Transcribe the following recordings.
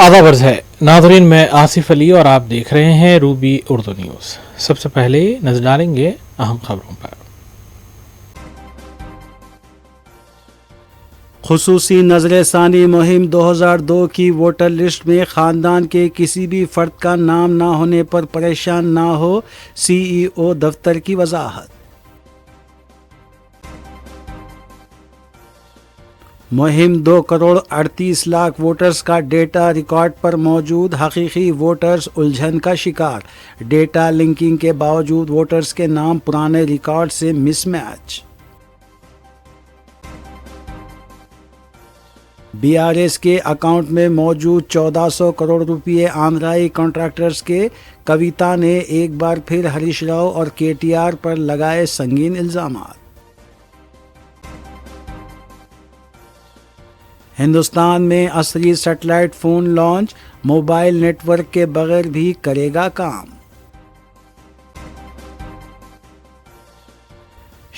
آداب عرض ہے ناظرین، میں آصف علی اور آپ دیکھ رہے ہیں روبی اردو نیوز۔ سب سے پہلے نظر ڈالیں گے اہم خبروں پر۔ خصوصی نظر ثانی مہم 2002 کی ووٹر لسٹ میں خاندان کے کسی بھی فرد کا نام نہ ہونے پر پریشان نہ ہو، سی ای او دفتر کی وضاحت۔ مہم 2.38 کروڑ ووٹرز کا ڈیٹا ریکارڈ پر موجود، حقیقی ووٹرز الجھن کا شکار، ڈیٹا لنکنگ کے باوجود ووٹرز کے نام پرانے ریکارڈ سے مس میچ۔ بی آر ایس کے اکاؤنٹ میں موجود 1400 کروڑ روپے آندرائی کنٹریکٹرز کے، کویتا نے ایک بار پھر ہریش راؤ اور کے ٹی آر پر لگائے سنگین الزامات۔ ہندوستان میں عصری satellite phone launch, mobile network کے بغیر بھی کرے گا کام۔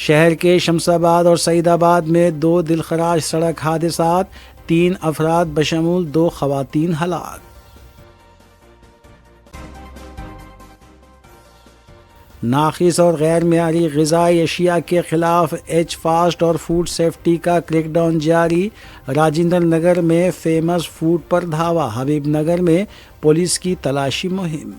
شہر کے شمس آباد اور سعید آباد میں 2 دلخراش سڑک حادثات، 3 افراد بشمول 2 خواتین ہلاک۔ ناقص اور غیر معیاری غذائی اشیاء کے خلاف ایچ فاسٹ اور فوڈ سیفٹی کا کریک ڈاؤن جاری، راجندر نگر میں فیمس فوڈ پر دھاوا، حبیب نگر میں پولیس کی تلاشی مہم۔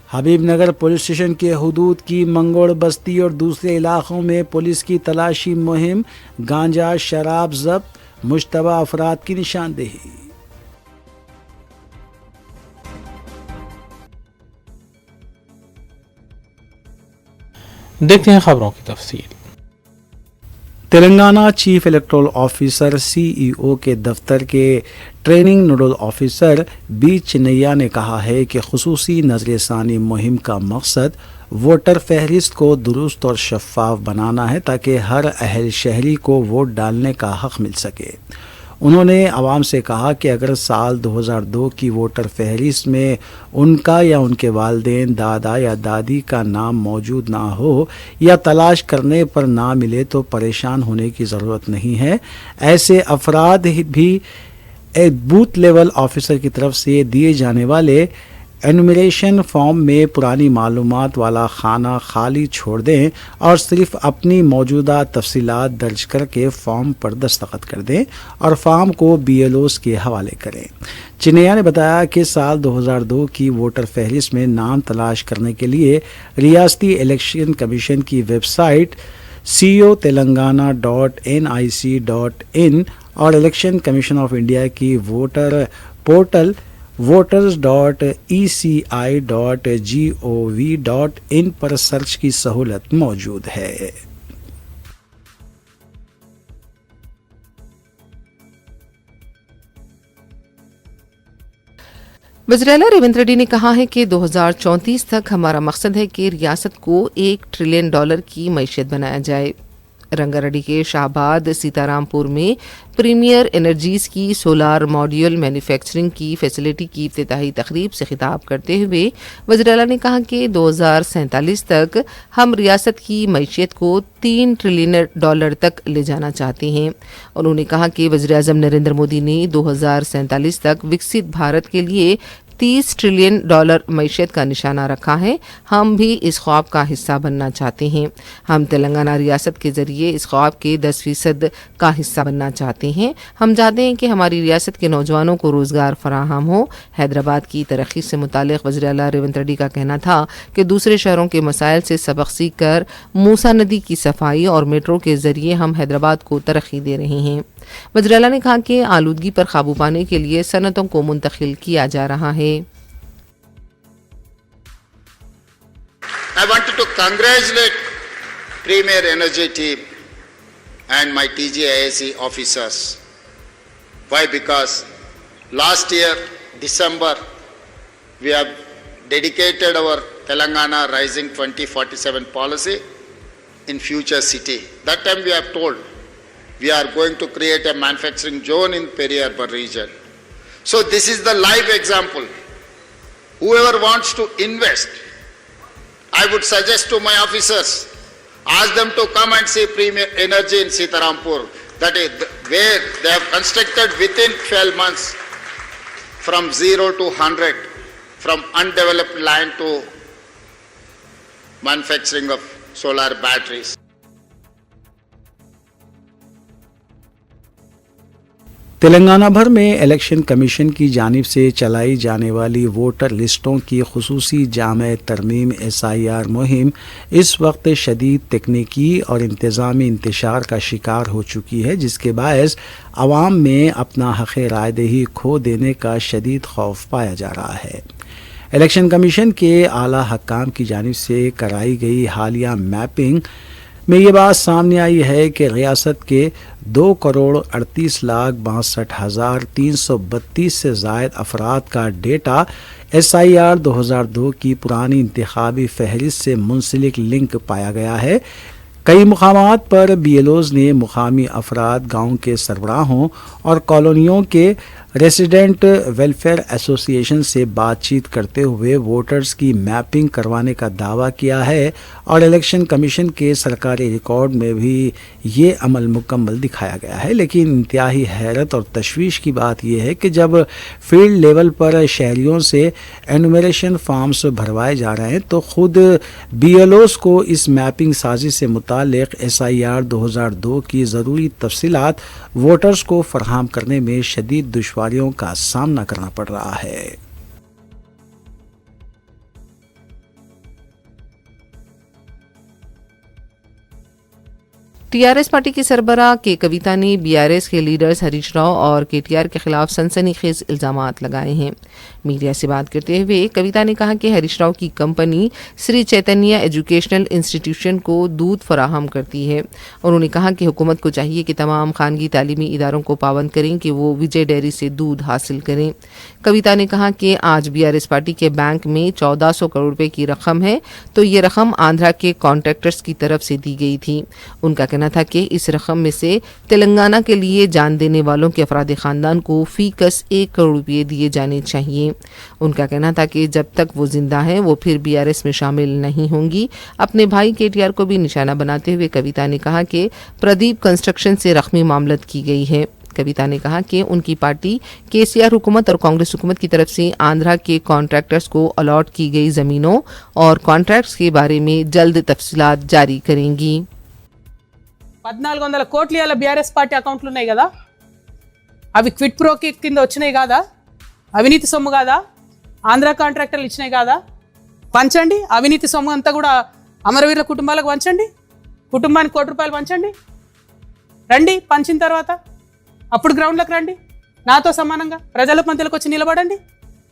حبیب نگر پولیس اسٹیشن کے حدود کی منگوڑ بستی اور دوسرے علاقوں میں پولیس کی تلاشی مہم، گانجا شراب ضبط، مشتبہ افراد کی نشاندہی۔ دیکھتے ہیں خبروں کی تفصیل۔ تلنگانہ چیف الیکٹورل آفیسر سی ای او کے دفتر کے training noodle officer be Chunian نے کہا ہے کہ خصوصی نظر ثانی مہم کا مقصد ووٹر فہرست کو درست اور شفاف بنانا ہے تاکہ ہر اہل شہری کو ووٹ ڈالنے کا حق مل سکے۔ انہوں نے عوام سے کہا کہ اگر سال 2002 کی ووٹر فہرست میں ان کا یا ان کے والدین، دادا یا دادی کا نام موجود نہ ہو یا تلاش کرنے پر نہ ملے تو پریشان ہونے کی ضرورت نہیں ہے۔ ایسے افراد بھی ایک بوتھ لیول آفیسر کی طرف سے دیے جانے والے انومریشن فارم میں پرانی معلومات والا خانہ خالی چھوڑ دیں اور صرف اپنی موجودہ تفصیلات درج کر کے فارم پر دستخط کر دیں اور فارم کو بی ایل اوز کے حوالے کریں۔ چنیا نے بتایا کہ سال 2002 کی ووٹر فہرست میں نام تلاش کرنے کے لیے ریاستی الیکشن کمیشن کی ویب سائٹ co.telangana.nic.in اور الیکشن کمیشن آف انڈیا کی ووٹر پورٹل voters.eci.gov.in پر سرچ کی سہولت موجود ہے۔ وزیر اعلیٰ ریونت ریڈی نے کہا ہے کہ 2034 تک ہمارا مقصد ہے کہ ریاست کو $1 ٹریلین کی معیشت بنایا جائے۔ رنگا ریڈی کے شاہباد سیتارام پور میں پریمیئر انرجیز کی سولار ماڈیول مینوفیکچرنگ کی فیسلٹی کی افتتاحی تقریب سے خطاب کرتے ہوئے وزیر اعلیٰ نے کہا کہ 2047 تک ہم ریاست کی معیشت کو $3 ٹریلین تک لے جانا چاہتے ہیں۔ انہوں نے کہا کہ وزیر اعظم نریندر مودی نے 2047 تک وکست بھارت کے لیے $30 ٹریلین معیشت کا نشانہ رکھا ہے۔ ہم بھی اس خواب کا حصہ بننا چاہتے ہیں۔ ہم تلنگانہ ریاست کے ذریعے اس خواب کے 10% کا حصہ بننا چاہتے ہیں۔ ہم چاہتے ہیں کہ ہماری ریاست کے نوجوانوں کو روزگار فراہم ہو۔ حیدرآباد کی ترقی سے متعلق وزیر اعلیٰ ریونت ریڈی کا کہنا تھا کہ دوسرے شہروں کے مسائل سے سبق سیکھ کر موسا ندی کی صفائی اور میٹرو کے ذریعے ہم حیدرآباد کو ترقی دے رہے ہیں۔ وزیر اعلیٰ نے کہا کہ آلودگی پر قابو پانے کے لیے صنعتوں کو منتقل کیا جا رہا ہے۔ I wanted to congratulate Premier Energy team and my TGIAC officers. Why? Because last year, December, we have dedicated our Telangana Rising 2047 policy in Future City. That time we have told we are going to create a manufacturing zone in peri-urban region. So this is the live example. Whoever wants to invest, I would suggest to my officers, ask them to come and see Premier Energy in Sitarampur. that is where they have constructed within 12 months from 0 to 100, from undeveloped land to manufacturing of solar batteries. Telangana بھر میں election commission کی جانب سے چلائی جانے والی voter لسٹوں کی خصوصی جامع ترمیم SIR مہم اس وقت شدید تکنیکی اور انتظامی انتشار کا شکار ہو چکی ہے، جس کے باعث عوام میں اپنا حق رائے دہی کھو دینے کا شدید خوف پایا جا رہا ہے۔ الیکشن کمیشن کے اعلیٰ حکام کی جانب سے کرائی گئی حالیہ میپنگ میں یہ بات سامنے آئی ہے کہ ریاست کے 2,38,62,332 سے زائد افراد کا ڈیٹا SIR 2002 کی پرانی انتخابی فہرست سے منسلک لنک پایا گیا ہے۔ کئی مقامات پر BLOز نے مقامی افراد، گاؤں کے سربراہوں اور کالونیوں کے ریزیڈنٹ ویلفیئر ایسوسی ایشن سے بات چیت کرتے ہوئے ووٹرز کی میپنگ کروانے کا دعویٰ کیا ہے، اور الیکشن کمیشن کے سرکاری ریکارڈ میں بھی یہ عمل مکمل دکھایا گیا ہے۔ لیکن انتہائی حیرت اور تشویش کی بات یہ ہے کہ جب فیلڈ لیول پر شہریوں سے انومریشن فارمز بھروائے جا رہے ہیں تو خود BLOز کو اس میپنگ سازی سے متعلق SIR 2002 کی ضروری تفصیلات ووٹرز کو فراہم کرنے میں شدید دشواریوں کا سامنا کرنا پڑ رہا ہے۔ TRS پارٹی کی سربراہ کے کویتا نے BRS کے لیڈرز ہریش راؤ اور KTR کے خلاف سنسنی خیز الزامات لگائے ہیں۔ میڈیا سے بات کرتے ہوئے کویتا نے کہا کہ ہریش راؤ کی کمپنی سری چیتنیا ایجوکیشنل انسٹیٹیوشن کو دودھ فراہم کرتی ہے۔ انہوں نے کہا کہ حکومت کو چاہیے کہ تمام خانگی تعلیمی اداروں کو پابند کریں کہ وہ وجے ڈیری سے دودھ حاصل کریں۔ کویتا نے کہا کہ آج BRS پارٹی کے بینک میں 1400 کروڑ روپے کی رقم ہے، تو یہ رقم آندھرا کے کانٹریکٹرز کی طرف سے دی گئی تھی۔ ان کا کہنا تھا کہ اس رقم میں سے تلنگانہ کے لیے جان دینے والوں کے افراد خاندان کو فی کس 1 کروڑ روپے دیے جانے چاہیے۔ ان کا کہنا تھا کہ جب تک وہ زندہ ہیں وہ پھر BRS میں شامل نہیں ہوں گی۔ اپنے بھائی KTR کو بھی نشانہ بناتے ہوئے کویتا نے کہا کہ پردیپ کنسٹرکشن سے رقمی معاملت کی گئی ہے۔ کویتا نے کہا کہ ان کی پارٹی KCR حکومت اور کانگریس حکومت کی طرف سے آندھرا کے کانٹریکٹرز کو الاٹ کی گئی زمینوں اور کانٹریکٹس کے بارے میں جلد تفصیلات جاری کریں گی۔ 1400 కోట్లు ఇవాళ BRS పార్టీ అకౌంట్లు ఉన్నాయి కదా, అవి క్విట్ ప్రో కింద వచ్చినాయి కాదా? అవినీతి సొమ్ము కాదా? ఆంధ్ర కాంట్రాక్టర్లు ఇచ్చినాయి కాదా? పంచండి. అవినీతి సొమ్ము అంతా కూడా అమరవీరుల కుటుంబాలకు పంచండి. కుటుంబానికి ₹1 పంచండి. రండి, పంచిన తర్వాత అప్పుడు గ్రౌండ్లోకి రండి, నాతో సమానంగా ప్రజల మధ్యలోకి వచ్చి నిలబడండి.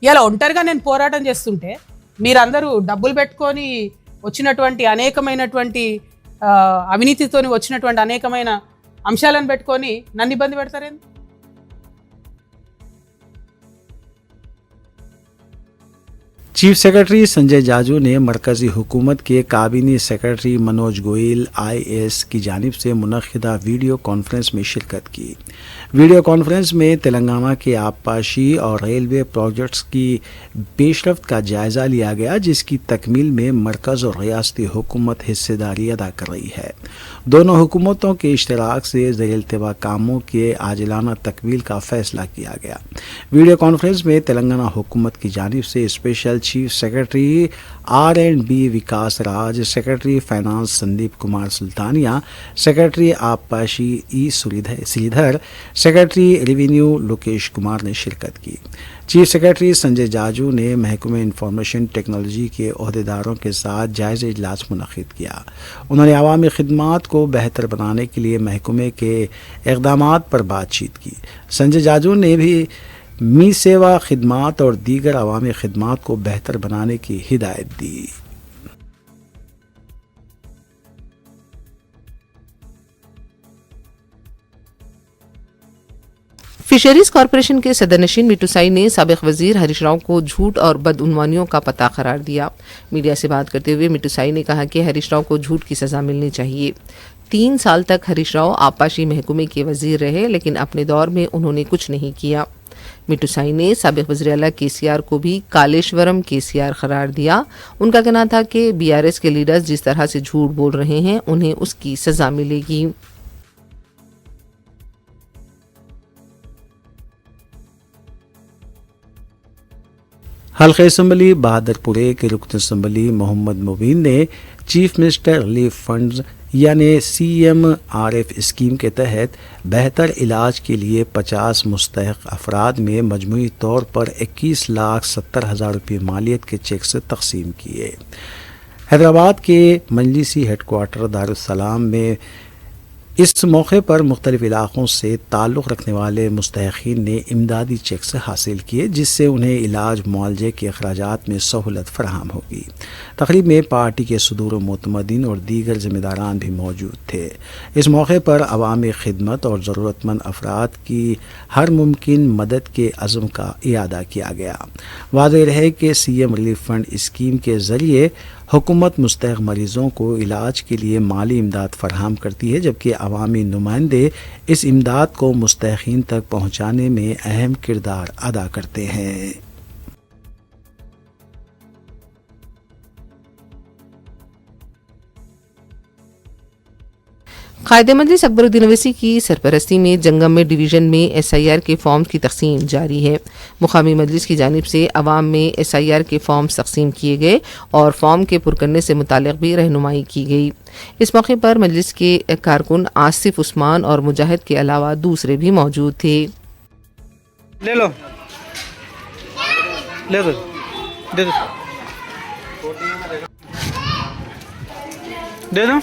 ఇలా ఒంటరిగా నేను పోరాటం చేస్తుంటే మీరందరూ డబ్బులు పెట్టుకొని వచ్చినటువంటి అనేకమైనటువంటి అవినీతితో వచ్చినటువంటి అనేకమైన అంశాలను పెట్టుకొని నన్ను ఇబ్బంది పెడతారేంది? چیف سیکرٹری سنجے جاجو نے مرکزی حکومت کے کابینی سیکرٹری منوج گوئل IAS کی جانب سے منعقدہ ویڈیو کانفرنس میں شرکت کی۔ ویڈیو کانفرنس میں تلنگانہ کے آبپاشی اور ریلوے پروجیکٹس کی پیش رفت کا جائزہ لیا گیا، جس کی تکمیل میں مرکز اور ریاستی حکومت حصہ داری ادا کر رہی ہے۔ دونوں حکومتوں کے اشتراک سے زیر التوا کاموں کے عاجلانہ تکمیل کا فیصلہ کیا گیا۔ ویڈیو کانفرنس میں تلنگانہ حکومت کی جانب سے special chief secretary R&B Vikas Raj, secretary finance Sandeep Kumar Sultania, secretary آبپاشی سریدھر، سیکرٹری ریونیو لوکیش کمار نے شرکت کی۔ چیف سیکرٹری سنجے جاجو نے محکمہ انفارمیشن ٹیکنالوجی کے عہدیداروں کے ساتھ جائزہ اجلاس منعقد کیا۔ انہوں نے عوامی خدمات کو بہتر بنانے کے لیے محکمے کے اقدامات پر بات چیت کی۔ سنجے جاجو نے بھی می سیوا خدمات اور دیگر عوامی خدمات کو بہتر بنانے کی ہدایت دی۔ فشریز کارپوریشن کے صدر نشین میٹو سائی نے سابق وزیر ہریش راؤ کو جھوٹ اور بدعنوانیوں کا پتہ قرار دیا۔ میڈیا سے بات کرتے ہوئے میٹو سائی نے کہا کہ ہریش راؤ کو جھوٹ کی سزا ملنی چاہیے۔ 3 سال تک ہریش راؤ آبپاشی محکمے کے وزیر رہے، لیکن اپنے دور میں انہوں نے کچھ نہیں کیا۔ میٹو سائی نے سابق وزیر اعلیٰ KCR کو بھی کالیشورم KCR قرار دیا۔ ان کا کہنا تھا کہ BRS کے لیڈرز جس طرح سے جھوٹ بول رہے ہیں انہیں اس کی سزا ملے گی۔ حلقہ اسمبلی بہادرپورے کے رکن اسمبلی محمد مبین نے چیف منسٹر ریلیف فنڈز یعنی CMRF اسکیم کے تحت بہتر علاج کے لیے 50 مستحق افراد میں مجموعی طور پر 21,70,000 روپے مالیت کے چیک سے تقسیم کیے۔ حیدرآباد کے مجلسی ہیڈ کوارٹر دارالسلام میں اس موقع پر مختلف علاقوں سے تعلق رکھنے والے مستحقین نے امدادی چیکس حاصل کیے، جس سے انہیں علاج معالجے کے اخراجات میں سہولت فراہم ہوگی۔ تقریب میں پارٹی کے صدور و معتمدین اور دیگر ذمہ داران بھی موجود تھے۔ اس موقع پر عوامی خدمت اور ضرورت مند افراد کی ہر ممکن مدد کے عزم کا اعادہ کیا گیا۔ واضح رہے کہ CM ریلیف فنڈ اسکیم کے ذریعے حکومت مستحق مریضوں کو علاج کے لیے مالی امداد فراہم کرتی ہے، جبکہ عوامی نمائندے اس امداد کو مستحقین تک پہنچانے میں اہم کردار ادا کرتے ہیں۔ قائد مجلس اکبر الدین اویسی کی سرپرستی میں جنگم میں ڈویژن میں SIR کے فارمز کی تقسیم جاری ہے۔ مقامی مجلس کی جانب سے عوام میں SIR کے فارمز تقسیم کیے گئے اور فارم کے پر کرنے سے متعلق بھی رہنمائی کی گئی۔ اس موقع پر مجلس کے کارکن آصف عثمان اور مجاہد کے علاوہ دوسرے بھی موجود تھے۔ لے لو لے دو دے دو دے دو۔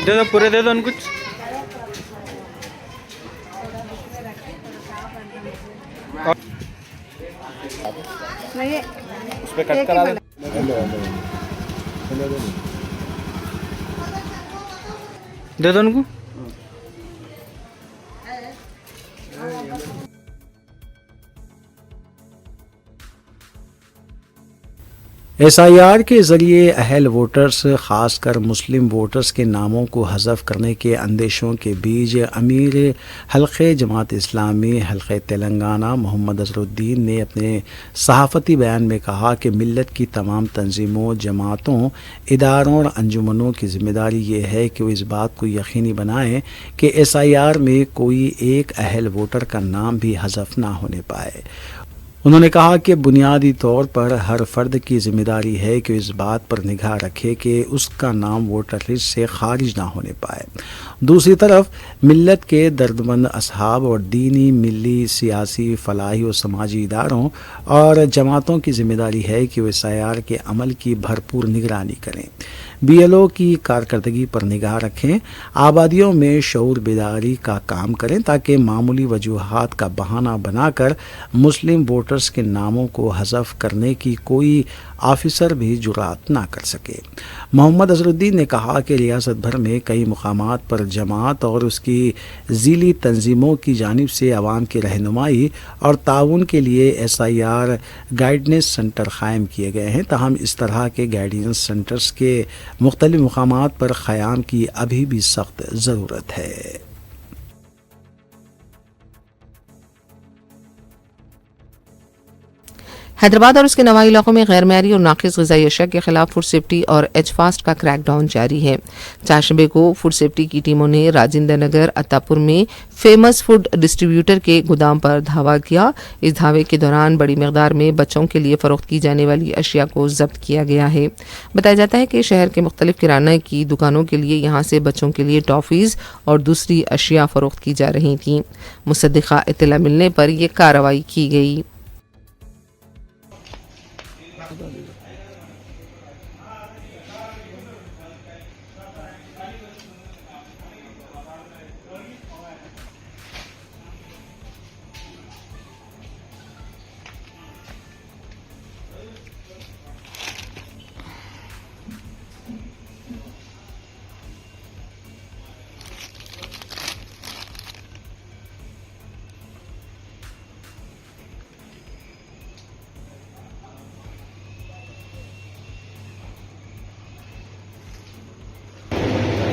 دے دو پورے دے دو ان کچھ۔ اس پہ کٹ کرا دے۔ دے دو ان کو۔ SIR کے ذریعے اہل ووٹرز خاص کر مسلم ووٹرز کے ناموں کو حذف کرنے کے اندیشوں کے بیچ امیر حلقہ جماعت اسلامی حلقہ تلنگانہ محمد اظہرالدین نے اپنے صحافتی بیان میں کہا کہ ملت کی تمام تنظیموں، جماعتوں، اداروں اور انجمنوں کی ذمہ داری یہ ہے کہ وہ اس بات کو یقینی بنائیں کہ SIR میں کوئی ایک اہل ووٹر کا نام بھی حذف نہ ہونے پائے۔ انہوں نے کہا کہ بنیادی طور پر ہر فرد کی ذمہ داری ہے کہ اس بات پر نگاہ رکھے کہ اس کا نام ووٹر لسٹ سے خارج نہ ہونے پائے۔ دوسری طرف ملت کے دردمند اصحاب اور دینی، ملی، سیاسی، فلاحی و سماجی اداروں اور جماعتوں کی ذمہ داری ہے کہ وہ SIR کے عمل کی بھرپور نگرانی کریں، BLO کی کارکردگی پر نگاہ رکھیں، آبادیوں میں شعور بیداری کا کام کریں تاکہ معمولی وجوہات کا بہانہ بنا کر مسلم ووٹرز کے ناموں کو حذف کرنے کی کوئی آفیسر بھی جرات نہ کر سکے۔ محمد اظہرالدین نے کہا کہ ریاست بھر میں کئی مقامات پر جماعت اور اس کی ذیلی تنظیموں کی جانب سے عوام کی رہنمائی اور تعاون کے لیے SIR گائیڈنس سینٹر قائم کیے گئے ہیں، تاہم اس طرح کے گائیڈنس سینٹرز کے مختلف مقامات پر قیام کی ابھی بھی سخت ضرورت ہے۔ حیدرآباد اور اس کے نواحی علاقوں میں غیر معیاری اور ناقص غذائی اشیاء کے خلاف فوڈ سیفٹی اور ایچ-فاسٹ کا کریک ڈاؤن جاری ہے۔ چہارشنبے کو فوڈ سیفٹی کی ٹیموں نے راجندر نگر اتاپور میں فیمس فوڈ ڈسٹریبیوٹر کے گودام پر دھاوا کیا۔ اس دھاوے کے دوران بڑی مقدار میں بچوں کے لیے فروخت کی جانے والی اشیاء کو ضبط کیا گیا ہے۔ بتایا جاتا ہے کہ شہر کے مختلف کرانہ کی دکانوں کے لیے یہاں سے بچوں کے لیے ٹافیز اور دوسری اشیاء فروخت کی جا رہی تھیں۔ مصدقہ اطلاع ملنے پر یہ کارروائی کی گئی۔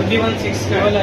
21,600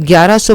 1100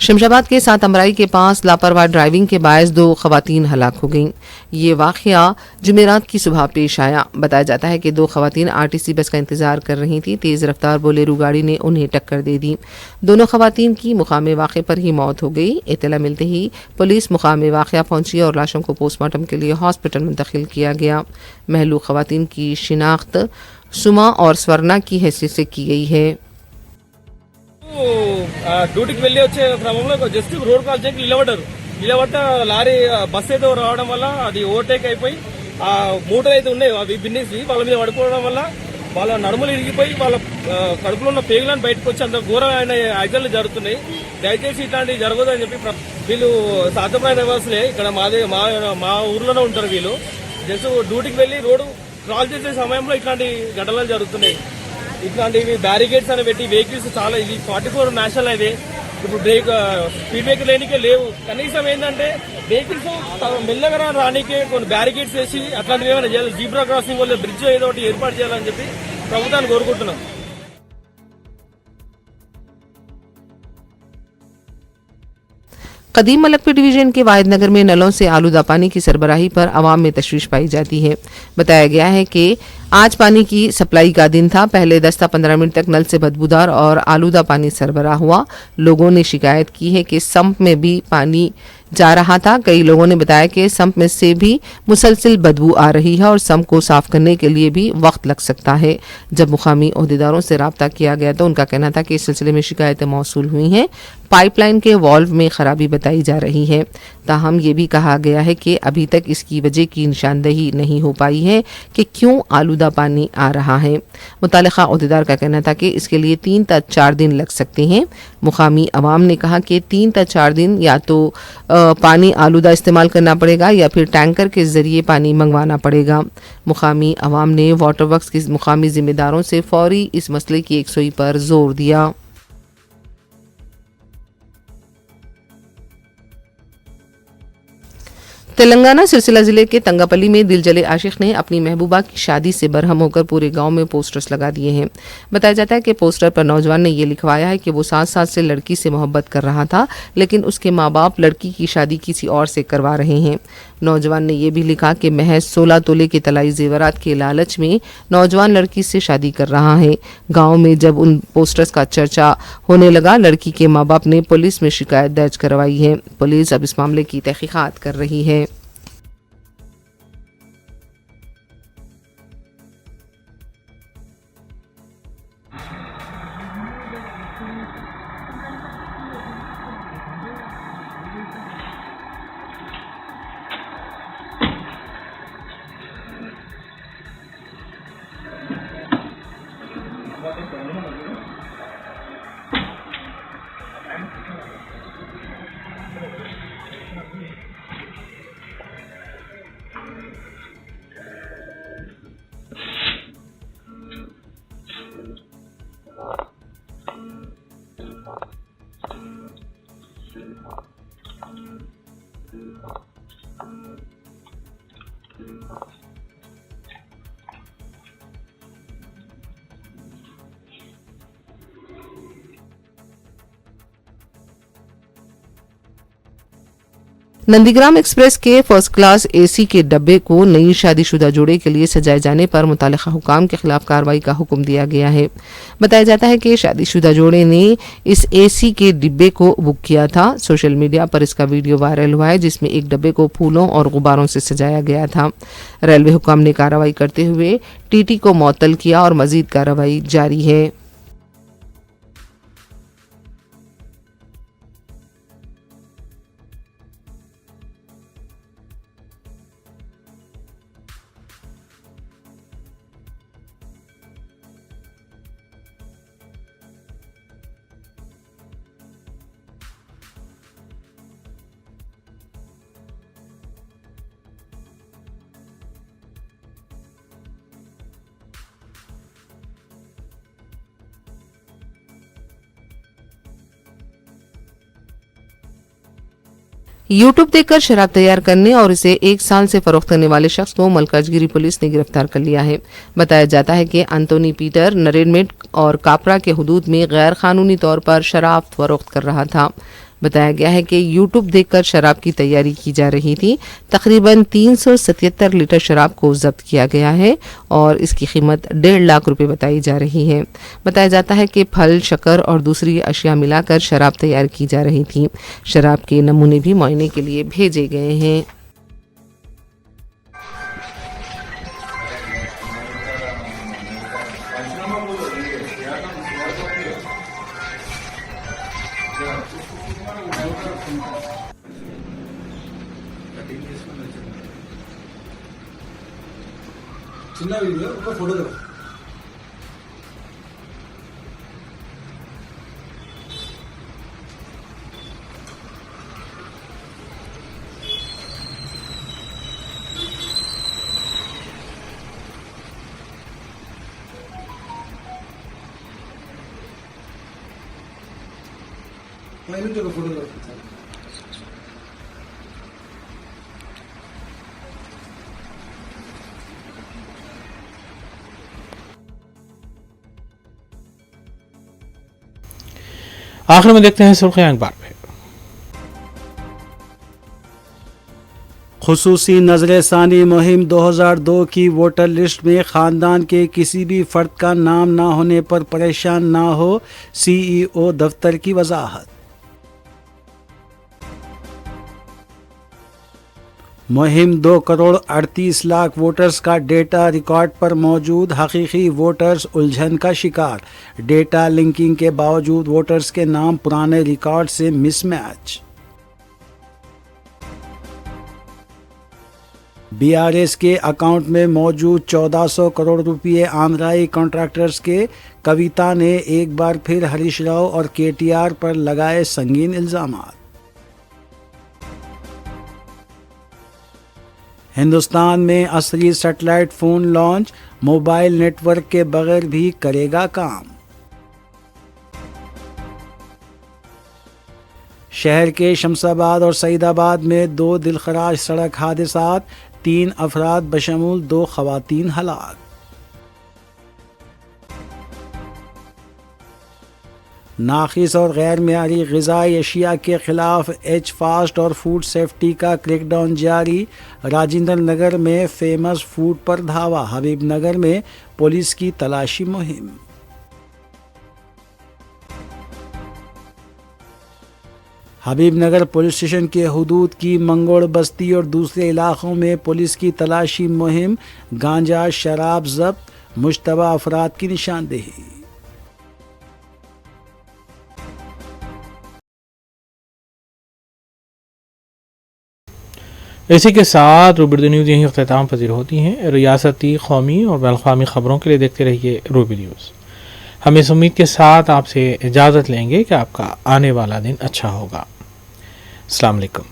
شمشاباد کے 7 امرائی کے پاس لاپرواہ ڈرائیونگ کے باعث 2 خواتین ہلاک ہو گئیں۔ یہ واقعہ جمعرات کی صبح پیش آیا۔ بتایا جاتا ہے کہ 2 خواتین RTC بس کا انتظار کر رہی تھیں۔ تیز رفتار بولیرو گاڑی نے انہیں ٹکر دے دی۔ دونوں خواتین کی مقام واقعے پر ہی موت ہو گئی۔ اطلاع ملتے ہی پولیس مقام واقعہ پہنچی اور لاشوں کو پوسٹ مارٹم کے لیے ہاسپٹل منتقل کیا گیا۔ مہلوک خواتین کی شناخت سما اور سورنا کی حیثیت سے کی گئی ہے۔ డ్యూటీకి వెళ్ళి వచ్చే క్రమంలో జస్ట్ రోడ్ క్రాస్ చేయకి నిలబడ్డ లారీ బస్ ఏదో రావడం వల్ల అది ఓవర్టేక్ అయిపోయి ఆ మూటలు అయితే ఉన్నాయి అవి బిన్నేసి వాళ్ళ మీద పడిపోవడం వల్ల వాళ్ళ నడుములు ఇరిగిపోయి వాళ్ళ కడుపులో ఉన్న పేగులను బయటకు వచ్చి అంత ఘోరమైన యాక్సిడెంట్లు జరుగుతున్నాయి. దయచేసి ఇట్లాంటివి జరగదని చెప్పి వీళ్ళు సాతప్రాయ నివాసులే ఇక్కడ మా ఊర్లోనే ఉంటారు. వీళ్ళు జస్ట్ డ్యూటీకి వెళ్ళి రోడ్డు క్రాస్ చేసే సమయంలో ఇట్లాంటి ఘటనలు జరుగుతున్నాయి. ఇట్లాంటివి బ్యారికేడ్స్ అని పెట్టి వెహికల్స్ చాలా ఇది 44 నేషనల్ హైవే ఇప్పుడు స్పీడ్ బ్రేకర్ లేనికే లేవు. కనీసం ఏంటంటే వెహికల్స్ మెల్లగా రానికే కొన్ని బ్యారికేడ్స్ వేసి అట్లాంటివి ఏమైనా చేయాలి. జీబ్రా క్రాసింగ్ వల్ల బ్రిడ్జ్ ఏదో ఒకటి ఏర్పాటు చేయాలని చెప్పి ప్రభుత్వాన్ని కోరుకుంటున్నాం. قدیم ملکپور ڈویژن کے واحد نگر میں نلوں سے آلودہ پانی کی سربراہی پر عوام میں تشویش پائی جاتی ہے۔ بتایا گیا ہے کہ آج پانی کی سپلائی کا دن تھا۔ پہلے 10 تا 15 منٹ تک نل سے بدبودار اور آلودہ پانی سربراہ ہوا۔ لوگوں نے شکایت کی ہے کہ سمپ میں بھی پانی جا رہا تھا۔ کئی لوگوں نے بتایا کہ سمپ میں سے بھی مسلسل بدبو آ رہی ہے اور سمپ کو صاف کرنے کے لیے بھی وقت لگ سکتا ہے۔ جب مقامی عہدیداروں سے رابطہ کیا گیا تو ان کا کہنا تھا کہ اس سلسلے میں شکایتیں موصول ہوئی ہیں۔ پائپ لائن کے والو میں خرابی بتائی جا رہی ہے۔ تاہم یہ بھی کہا گیا ہے کہ ابھی تک اس کی وجہ کی نشاندہی نہیں ہو پائی ہے کہ کیوں آلودہ پانی آ رہا ہے۔ متعلقہ عہدیدار کا کہنا تھا کہ اس کے لیے 3 تا 4 دن لگ سکتے ہیں۔ مقامی عوام نے کہا کہ 3 تا 4 دن یا تو پانی آلودہ استعمال کرنا پڑے گا یا پھر ٹینکر کے ذریعے پانی منگوانا پڑے گا۔ مقامی عوام نے واٹر ورکس کے مقامی ذمہ داروں سے فوری اس مسئلے کی یکسوئی پر زور دیا۔ تلنگانہ سلسلہ ضلع کے تنگاپلی میں دل جلے عاشق نے اپنی محبوبہ کی شادی سے برہم ہو کر پورے گاؤں میں پوسٹرز لگا دیے ہیں۔ بتایا جاتا ہے کہ پوسٹر پر نوجوان نے یہ لکھوایا ہے کہ وہ 7 سال سے لڑکی سے محبت کر رہا تھا لیکن اس کے ماں باپ لڑکی کی شادی کسی اور سے کروا رہے ہیں۔ نوجوان نے یہ بھی لکھا کہ محض 16 تولے کے طلائی زیورات کے لالچ میں نوجوان لڑکی سے شادی کر رہا ہے۔ گاؤں میں جب ان پوسٹرز کا چرچا ہونے لگا، لڑکی کے ماں باپ نے پولیس میں شکایت درج کروائی ہے۔ پولیس اب اس معاملے کی تحقیقات کر رہی ہے۔ نندی گرام ایکسپریس کے فرسٹ کلاس AC کے ڈبے کو نئی شادی شدہ جوڑے کے لیے سجائے جانے پر متعلقہ حکام کے خلاف کارروائی کا حکم دیا گیا ہے۔ بتایا جاتا ہے کہ شادی شدہ جوڑے نے اس AC کے ڈبے کو بک کیا تھا۔ سوشل میڈیا پر اس کا ویڈیو وائرل ہوا ہے جس میں ایک ڈبے کو پھولوں اور غباروں سے سجایا گیا تھا۔ ریلوے حکام نے کارروائی کرتے ہوئے TT کو معطل کیا اور مزید کارروائی جاری ہے۔ یوٹیوب دیکھ کر شراب تیار کرنے اور اسے 1 سال سے فروخت کرنے والے شخص کو ملکاج گیری پولیس نے گرفتار کر لیا ہے۔ بتایا جاتا ہے کہ انتونی پیٹر نریڈمیٹ اور کاپرا کے حدود میں غیر قانونی طور پر شراب فروخت کر رہا تھا۔ بتایا گیا ہے کہ یوٹیوب دیکھ کر شراب کی تیاری کی جا رہی تھی. تقریباً 377 لیٹر شراب کو ضبط کیا گیا ہے اور اس کی قیمت 1.5 لاکھ روپے بتائی جا رہی ہے. بتایا جاتا ہے کہ پھل، شکر اور دوسری اشیاء ملا کر شراب تیار کی جا رہی تھی. شراب کے نمونے بھی معائنے کے لیے بھیجے گئے ہیں. آخر میں دیکھتے ہیں سرخیاں اخبار پہ. خصوصی نظر ثانی مہم 2002 کی ووٹر لسٹ میں خاندان کے کسی بھی فرد کا نام نہ ہونے پر پریشان نہ ہو، CEO دفتر کی وضاحت. مہم 2 کروڑ 38 لاکھ ووٹرز کا ڈیٹا ریکارڈ پر موجود، حقیقی ووٹرز الجھن کا شکار. ڈیٹا لنکنگ کے باوجود ووٹرز کے نام پرانے ریکارڈ سے مس میچ. BRS کے اکاؤنٹ میں موجود 1400 کروڑ روپے آندرائی کانٹریکٹرز کے. کویتا نے ایک بار پھر ہریش راؤ اور KTR پر لگائے سنگین الزامات. ہندوستان میں عصری satellite phone launch, mobile network کے بغیر بھی کرے گا کام. شہر کے شمس آباد اور سعید آباد میں 2 دلخراش سڑک حادثات، 3 افراد بشمول 2 خواتین ہلاک. ناقص اور غیر معیاری غذائی اشیاء کے خلاف ایچ فاسٹ اور فوڈ سیفٹی کا کریک ڈاؤن جاری. راجندر نگر میں فیمس فوڈ پر دھاوا، حبیب نگر میں پولیس کی تلاشی مہم. حبیب نگر پولیس اسٹیشن کے حدود کی منگوڑ بستی اور دوسرے علاقوں میں پولیس کی تلاشی مہم. گانجا، شراب ضبط، مشتبہ افراد کی نشاندہی. اسی کے ساتھ روبی اردو نیوز یہیں اختتام پذیر ہوتی ہیں. ریاستی، قومی اور بین الاقوامی خبروں کے لیے دیکھتے رہیے روبی نیوز. ہم اس امید کے ساتھ آپ سے اجازت لیں گے کہ آپ کا آنے والا دن اچھا ہوگا. السلام علیکم.